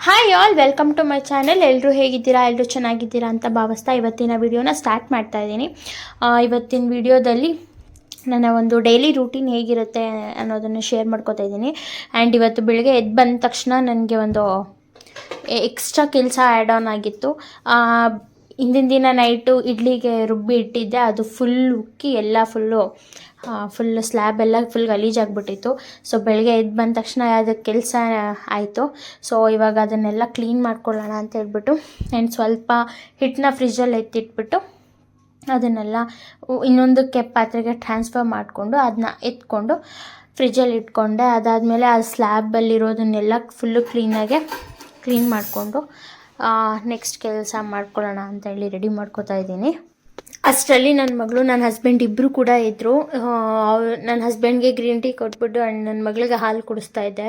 Hi all, welcome to my channel. ಎಲ್ಲರೂ ಹೇಗಿದ್ದೀರಾ? ಎಲ್ಲರೂ ಚೆನ್ನಾಗಿದ್ದೀರಾ ಅಂತ ಭಾವಿಸ್ತಾ ಇವತ್ತಿನ ವಿಡಿಯೋನ ಸ್ಟಾರ್ಟ್ ಮಾಡ್ತಾ ಇದ್ದೀನಿ. ಇವತ್ತಿನ ವಿಡಿಯೋದಲ್ಲಿ ನನ್ನ ಒಂದು ಡೈಲಿ ರೂಟೀನ್ ಹೇಗಿರುತ್ತೆ ಅನ್ನೋದನ್ನು ಶೇರ್ ಮಾಡ್ಕೋತಾ ಇದ್ದೀನಿ. ಆ್ಯಂಡ್ ಇವತ್ತು ಬೆಳಗ್ಗೆ ಎದ್ದು ಬಂದ ತಕ್ಷಣ ನನಗೆ ಒಂದು ಎಕ್ಸ್ಟ್ರಾ ಕೆಲಸ ಆ್ಯಡ್ ಆನ್ ಆಗಿತ್ತು. ಹಿಂದಿನ ದಿನ ನೈಟು ಇಡ್ಲಿಗೆ ರುಬ್ಬಿ ಇಟ್ಟಿದ್ದೆ, ಅದು ಫುಲ್ ಉಕ್ಕಿ ಎಲ್ಲ ಫುಲ್ ಸ್ಲ್ಯಾಬ್ ಎಲ್ಲ ಫುಲ್ ಗಲೀಜಾಗಿಬಿಟ್ಟಿತ್ತು. ಸೊ ಬೆಳಗ್ಗೆ ಎದ್ದು ಬಂದ ತಕ್ಷಣ ಅದಕ್ಕೆ ಕೆಲಸ ಆಯಿತು. ಸೊ ಇವಾಗ ಅದನ್ನೆಲ್ಲ ಕ್ಲೀನ್ ಮಾಡ್ಕೊಳ್ಳೋಣ ಅಂತ ಹೇಳ್ಬಿಟ್ಟು ಆ್ಯಂಡ್ ಸ್ವಲ್ಪ ಹಿಟ್ಟನ್ನ ಫ್ರಿಜ್ಜಲ್ಲಿ ಎತ್ತಿಟ್ಬಿಟ್ಟು ಅದನ್ನೆಲ್ಲ ಇನ್ನೊಂದು ಪಾತ್ರೆಗೆ ಟ್ರಾನ್ಸ್ಫರ್ ಮಾಡಿಕೊಂಡು ಅದನ್ನ ಎತ್ಕೊಂಡು ಫ್ರಿಜ್ಜಲ್ಲಿ ಇಟ್ಕೊಂಡೆ. ಅದಾದಮೇಲೆ ಆ ಸ್ಲ್ಯಾಬಲ್ಲಿರೋದನ್ನೆಲ್ಲ ಫುಲ್ಲು ಕ್ಲೀನ್ ಮಾಡಿಕೊಂಡು ನೆಕ್ಸ್ಟ್ ಕೆಲಸ ಮಾಡ್ಕೊಳ್ಳೋಣ ಅಂತೇಳಿ ರೆಡಿ ಮಾಡ್ಕೋತಾ ಇದ್ದೀನಿ. ಅಷ್ಟರಲ್ಲಿ ನನ್ನ ಮಗಳು ನನ್ನ ಹಸ್ಬೆಂಡ್ ಇಬ್ಬರು ಕೂಡ ಇದ್ದರು. ನನ್ನ ಹಸ್ಬೆಂಡ್ಗೆ ಗ್ರೀನ್ ಟೀ ಕೊಟ್ಬಿಟ್ಟು ನನ್ನ ಮಗಳಿಗೆ ಹಾಲು ಕುಡಿಸ್ತಾ ಇದ್ದೆ.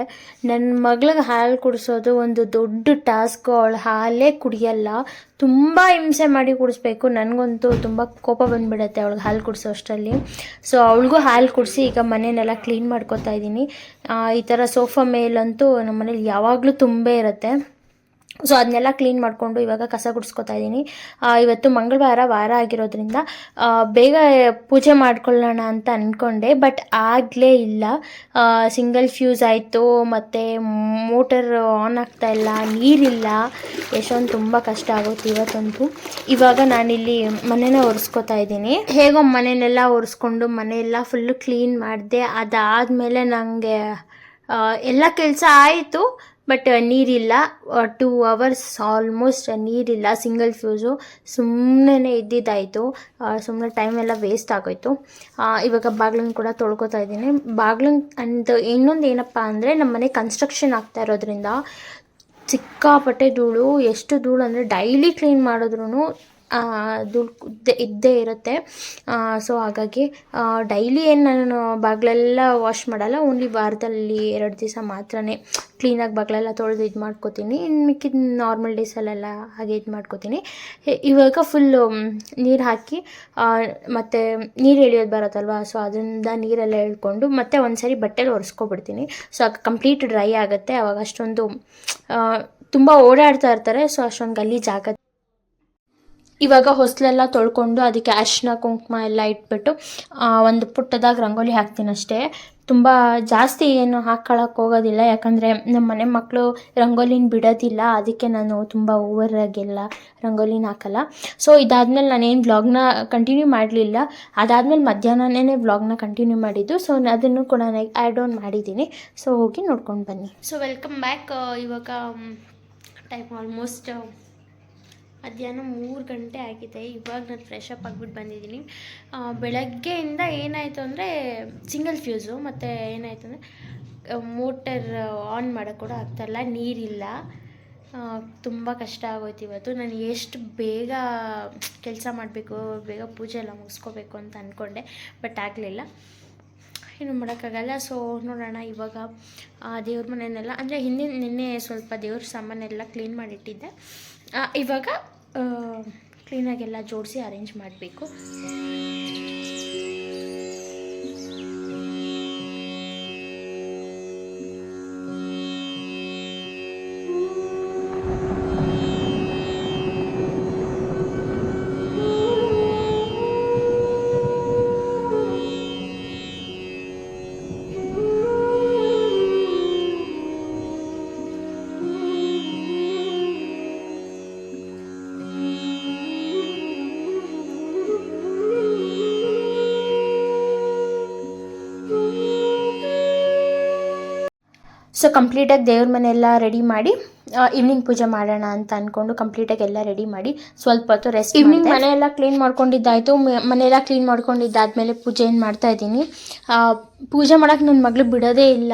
ನನ್ನ ಮಗಳಿಗೆ ಹಾಲು ಕುಡಿಸೋದು ಒಂದು ದೊಡ್ಡ ಟಾಸ್ಕು. ಅವಳು ಹಾಲೇ ಕುಡಿಯಲ್ಲ, ತುಂಬ ಹಿಂಸೆ ಮಾಡಿ ಕುಡಿಸ್ಬೇಕು. ನನಗಂತೂ ತುಂಬ ಕೋಪ ಬಂದುಬಿಡುತ್ತೆ ಅವಳಿಗೆ ಹಾಲು ಕುಡಿಸೋ ಅಷ್ಟರಲ್ಲಿ. ಸೊ ಅವಳಿಗೂ ಹಾಲು ಕುಡಿಸಿ ಈಗ ಮನೆಯನ್ನೆಲ್ಲ ಕ್ಲೀನ್ ಮಾಡ್ಕೊತಾ ಇದ್ದೀನಿ. ಈ ಥರ ಸೋಫಾ ಮೇಲಂತೂ ನಮ್ಮ ಮನೇಲಿ ಯಾವಾಗಲೂ ತುಂಬೇ ಇರುತ್ತೆ. ಸೊ ಅದನ್ನೆಲ್ಲ ಕ್ಲೀನ್ ಮಾಡಿಕೊಂಡು ಇವಾಗ ಕಸ ಗುಡಿಸ್ಕೊತಾ ಇದ್ದೀನಿ. ಇವತ್ತು ವಾರ ಆಗಿರೋದ್ರಿಂದ ಬೇಗ ಪೂಜೆ ಮಾಡ್ಕೊಳ್ಳೋಣ ಅಂತ ಅಂದ್ಕೊಂಡೆ, ಬಟ್ ಆಗಲೇ ಇಲ್ಲ. ಸಿಂಗಲ್ ಫ್ಯೂಸ್ ಆಯಿತು, ಮತ್ತು ಮೋಟರ್ ಆನ್ ಆಗ್ತಾ ಇಲ್ಲ, ನೀರಿಲ್ಲ. ಎಷ್ಟೊಂದು ತುಂಬ ಕಷ್ಟ ಆಗುತ್ತೆ ಇವತ್ತಂತೂ. ಇವಾಗ ನಾನಿಲ್ಲಿ ಮನೆನ ಒರೆಸ್ಕೊತಾ ಇದ್ದೀನಿ. ಹೇಗೋ ಮನೆಯನ್ನೆಲ್ಲ ಒರೆಸ್ಕೊಂಡು ಮನೆಯೆಲ್ಲ ಫುಲ್ಲು ಕ್ಲೀನ್ ಮಾಡಿದೆ. ಅದಾದಮೇಲೆ ನನಗೆ ಎಲ್ಲ ಕೆಲಸ ಆಯಿತು, ಬಟ್ ನೀರಿಲ್ಲ. 2 hours ಆಲ್ಮೋಸ್ಟ್ ನೀರಿಲ್ಲ. ಸಿಂಗಲ್ ಫ್ಯೂಸು ಸುಮ್ಮನೆ ಇದ್ದಿದ್ದಾಯಿತು. ಸುಮ್ಮನೆ ಟೈಮೆಲ್ಲ ವೇಸ್ಟ್ ಆಗೋಯಿತು. ಇವಾಗ ಬಾಗ್ಲನ್ನು ಕೂಡ ತೊಳ್ಕೊತಾ ಇದ್ದೀನಿ. ಇನ್ನೊಂದು ಏನಪ್ಪ ಅಂದರೆ ನಮ್ಮ ಮನೆ ಕನ್ಸ್ಟ್ರಕ್ಷನ್ ಆಗ್ತಾ ಇರೋದ್ರಿಂದ ಸಿಕ್ಕಾಪಟ್ಟೆ ಧೂಳು. ಎಷ್ಟು ಧೂಳು ಅಂದರೆ ಡೈಲಿ ಕ್ಲೀನ್ ಮಾಡಿದ್ರೂ ಧೂಳು ಇದ್ದೇ ಇರುತ್ತೆ. ಸೊ ಹಾಗಾಗಿ ಡೈಲಿ ಏನು ನಾನು ಬಾಗಿಲೆಲ್ಲ ವಾಶ್ ಮಾಡಲ್ಲ, ಓನ್ಲಿ ವಾರದಲ್ಲಿ 2 ದಿವಸ ಮಾತ್ರನೇ ಕ್ಲೀನಾಗಿ ಬಾಗಿಲೆಲ್ಲ ತೊಳೆದು ಇದು ಮಾಡ್ಕೋತೀನಿ. ಇನ್ನು ಮಿಕ್ಕಿದ ನಾರ್ಮಲ್ ಡೇಸಲ್ಲೆಲ್ಲ ಹಾಗೆ ಇದು ಮಾಡ್ಕೋತೀನಿ. ಇವಾಗ ಫುಲ್ಲು ನೀರು ಹಾಕಿ ಮತ್ತು ನೀರು ಎಳೆಯೋದು ಬರುತ್ತಲ್ವ, ಸೊ ಅದರಿಂದ ನೀರೆಲ್ಲ ಎಳ್ಕೊಂಡು ಮತ್ತೆ ಒಂದು ಸರಿ ಬಟ್ಟೆಲಿ ಒರೆಸ್ಕೊಬಿಡ್ತೀನಿ. ಸೊ ಕಂಪ್ಲೀಟ್ ಡ್ರೈ ಆಗುತ್ತೆ. ಅವಾಗ ಅಷ್ಟೊಂದು ತುಂಬ ಓಡಾಡ್ತಾ ಇರ್ತಾರೆ, ಸೊ ಅಷ್ಟೊಂದು ಗಲೀಜಾಗುತ್ತೆ. ಇವಾಗ ಹೊಸಲೆಲ್ಲ ತೊಳ್ಕೊಂಡು ಅದಕ್ಕೆ ಅರಿಶಿನ ಕುಂಕುಮ ಎಲ್ಲ ಇಟ್ಬಿಟ್ಟು ಒಂದು ಪುಟ್ಟದಾಗಿ ರಂಗೋಲಿ ಹಾಕ್ತೀನಿ ಅಷ್ಟೇ. ತುಂಬ ಜಾಸ್ತಿ ಏನು ಹಾಕ್ಕೊಳ್ಳೋಕೆ ಹೋಗೋದಿಲ್ಲ, ಯಾಕಂದರೆ ನಮ್ಮ ಮನೆ ಮಕ್ಕಳು ರಂಗೋಲಿನ ಬಿಡೋದಿಲ್ಲ. ಅದಕ್ಕೆ ನಾನು ತುಂಬ ಓವರಾಗೆಲ್ಲ ರಂಗೋಲಿನ ಹಾಕಲ್ಲ. ಸೊ ಇದಾದಮೇಲೆ ನಾನೇನು ವ್ಲಾಗ್ನ ಕಂಟಿನ್ಯೂ ಮಾಡಲಿಲ್ಲ. ಅದಾದಮೇಲೆ ಮಧ್ಯಾಹ್ನನೇ ವ್ಲಾಗ್ನ ಕಂಟಿನ್ಯೂ ಮಾಡಿದ್ದು. ಸೊ ಅದನ್ನು ಕೂಡ ನಾನು ಆ್ಯಡ್ ಆನ್ ಮಾಡಿದ್ದೀನಿ. ಸೊ ಹೋಗಿ ನೋಡ್ಕೊಂಡು ಬನ್ನಿ. So welcome back. ಇವಾಗ ಟೈಮ್ ಆಲ್ಮೋಸ್ಟ್ ಮಧ್ಯಾಹ್ನ 3 ಗಂಟೆ ಆಗಿದೆ. ಇವಾಗ ನಾನು ಫ್ರೆಶ್ ಅಪ್ ಆಗಿಬಿಟ್ಟು ಬಂದಿದ್ದೀನಿ. ಬೆಳಗ್ಗೆಯಿಂದ ಏನಾಯಿತು ಅಂದರೆ ಸಿಂಗಲ್ ಫ್ಯೂಸು, ಮತ್ತು ಏನಾಯಿತು ಅಂದರೆ ಮೋಟರ್ ಆನ್ ಮಾಡೋಕ್ಕೆ ಕೂಡ ಆಗ್ತಾಯಿಲ್ಲ, ನೀರಿಲ್ಲ. ತುಂಬ ಕಷ್ಟ ಆಗೋಯ್ತು ಇವತ್ತು. ನಾನು ಎಷ್ಟು ಬೇಗ ಕೆಲಸ ಮಾಡಬೇಕು, ಬೇಗ ಪೂಜೆ ಎಲ್ಲ ಮುಗಿಸ್ಕೋಬೇಕು ಅಂತ ಅಂದ್ಕೊಂಡೆ, ಬಟ್ ಆಗಲಿಲ್ಲ. ಏನು ಮಾಡೋಕ್ಕಾಗಲ್ಲ. ಸೊ ನೋಡೋಣ. ಇವಾಗ ದೇವ್ರ ಮನೆಯನ್ನೆಲ್ಲ ಅಂದರೆ ನಿನ್ನೆ ಸ್ವಲ್ಪ ದೇವ್ರ ಸಾಮಾನೆಲ್ಲ ಕ್ಲೀನ್ ಮಾಡಿಟ್ಟಿದ್ದೆ. ಇವಾಗ ಕ್ಲೀನಾಗೆಲ್ಲ ಜೋಡಿಸಿ ಅರೇಂಜ್ ಮಾಡಬೇಕು. ಸೊ ಕಂಪ್ಲೀಟಾಗಿ ದೇವ್ರ ಮನೆಯೆಲ್ಲ ರೆಡಿ ಮಾಡಿ ಈವ್ನಿಂಗ್ ಪೂಜೆ ಮಾಡೋಣ ಅಂತ ಅಂದ್ಕೊಂಡು ಕಂಪ್ಲೀಟಾಗಿ ಎಲ್ಲ ರೆಡಿ ಮಾಡಿ ಸ್ವಲ್ಪ ಹೊತ್ತು ರೆಸ್ಟ್. ಈವ್ನಿಂಗ್ ಮನೆಯೆಲ್ಲ ಕ್ಲೀನ್ ಮಾಡ್ಕೊಂಡಿದ್ದಾಯಿತು. ಮನೆಯೆಲ್ಲ ಕ್ಲೀನ್ ಮಾಡ್ಕೊಂಡಿದ್ದಾದಮೇಲೆ ಪೂಜೆ ಏನು ಮಾಡ್ತಾಯಿದ್ದೀನಿ. ಪೂಜೆ ಮಾಡೋಕ್ಕೆ ನನ್ನ ಮಗಳು ಬಿಡೋದೇ ಇಲ್ಲ.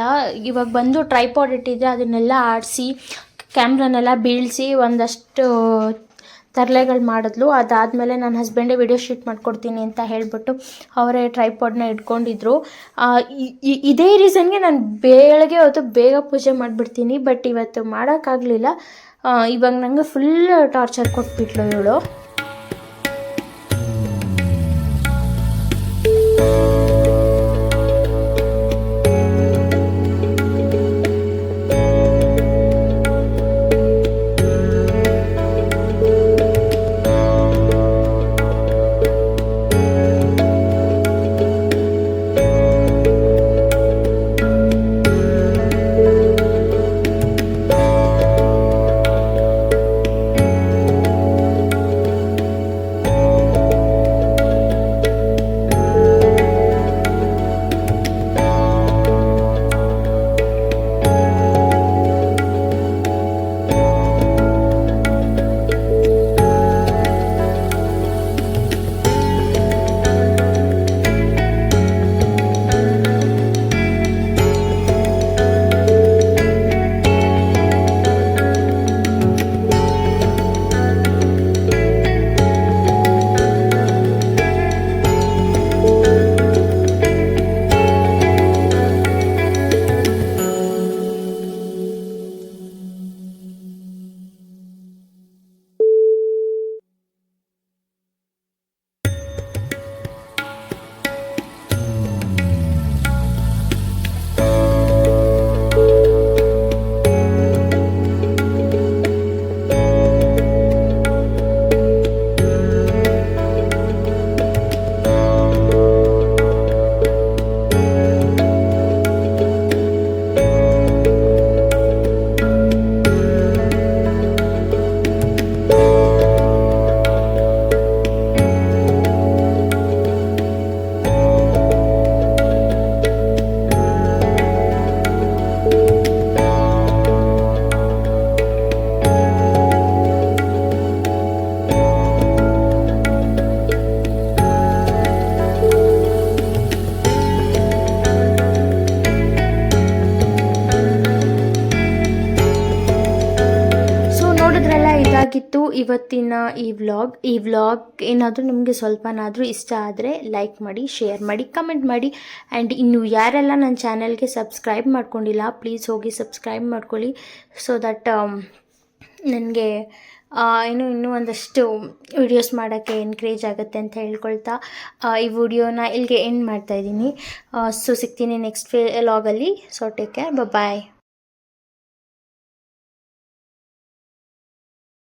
ಇವಾಗ ಬಂದು ಟ್ರೈಪಾಡ್ ಇಟ್ಟಿದ್ದೆ, ಅದನ್ನೆಲ್ಲ ಆಡಿಸಿ ಕ್ಯಾಮ್ರನ್ನೆಲ್ಲ ಬೀಳಿಸಿ ಒಂದಷ್ಟು ತರಲೆಗಳು ಮಾಡಿದ್ಲು. ಅದಾದಮೇಲೆ ನನ್ನ ಹಸ್ಬೆಂಡೇ ವಿಡಿಯೋ ಶೂಟ್ ಮಾಡ್ಕೊಡ್ತೀನಿ ಅಂತ ಹೇಳಿಬಿಟ್ಟು ಅವರೇ ಟ್ರೈಪಾಡ್ನ ಇಟ್ಕೊಂಡಿದ್ರು. ಇದೇ ರೀಸನ್ಗೆ ನಾನು ಬೆಳಗ್ಗೆ ಹೊತ್ತು ಬೇಗ ಪೂಜೆ ಮಾಡಿಬಿಡ್ತೀನಿ, ಬಟ್ ಇವತ್ತು ಮಾಡೋಕ್ಕಾಗಲಿಲ್ಲ. ಇವಾಗ ನನಗೆ ಫುಲ್ ಟಾರ್ಚರ್ ಕೊಟ್ಬಿಟ್ಲು ಇವಳು. ನೋಡಿದ್ರಲ್ಲ, ಇದಾಗಿತ್ತು ಇವತ್ತಿನ ಈ ವ್ಲಾಗ್. ಏನಾದರೂ ನಿಮಗೆ ಸ್ವಲ್ಪನಾದರೂ ಇಷ್ಟ ಆದರೆ ಲೈಕ್ ಮಾಡಿ, ಶೇರ್ ಮಾಡಿ, ಕಮೆಂಟ್ ಮಾಡಿ. ಆ್ಯಂಡ್ ಇನ್ನು ಯಾರೆಲ್ಲ ನನ್ನ ಚಾನಲ್ಗೆ ಸಬ್ಸ್ಕ್ರೈಬ್ ಮಾಡ್ಕೊಂಡಿಲ್ಲ, ಪ್ಲೀಸ್ ಹೋಗಿ ಸಬ್ಸ್ಕ್ರೈಬ್ ಮಾಡ್ಕೊಳ್ಳಿ. ಸೊ ದಟ್ ನನಗೆ ಇನ್ನೂ ಒಂದಷ್ಟು ವಿಡಿಯೋಸ್ ಮಾಡೋಕ್ಕೆ ಎನ್ಕರೇಜ್ ಆಗುತ್ತೆ ಅಂತ ಹೇಳ್ಕೊಳ್ತಾ ಈ ವಿಡಿಯೋನ ಇಲ್ಲಿಗೆ ಎಂಡ್ ಮಾಡ್ತಾಯಿದ್ದೀನಿ. ಸೊ ಸಿಗ್ತೀನಿ ನೆಕ್ಸ್ಟ್ ವ್ಲಾಗಲ್ಲಿ. ಸೊ ಟೇಕ್ ಕೇರ್, ಬಾಯ್.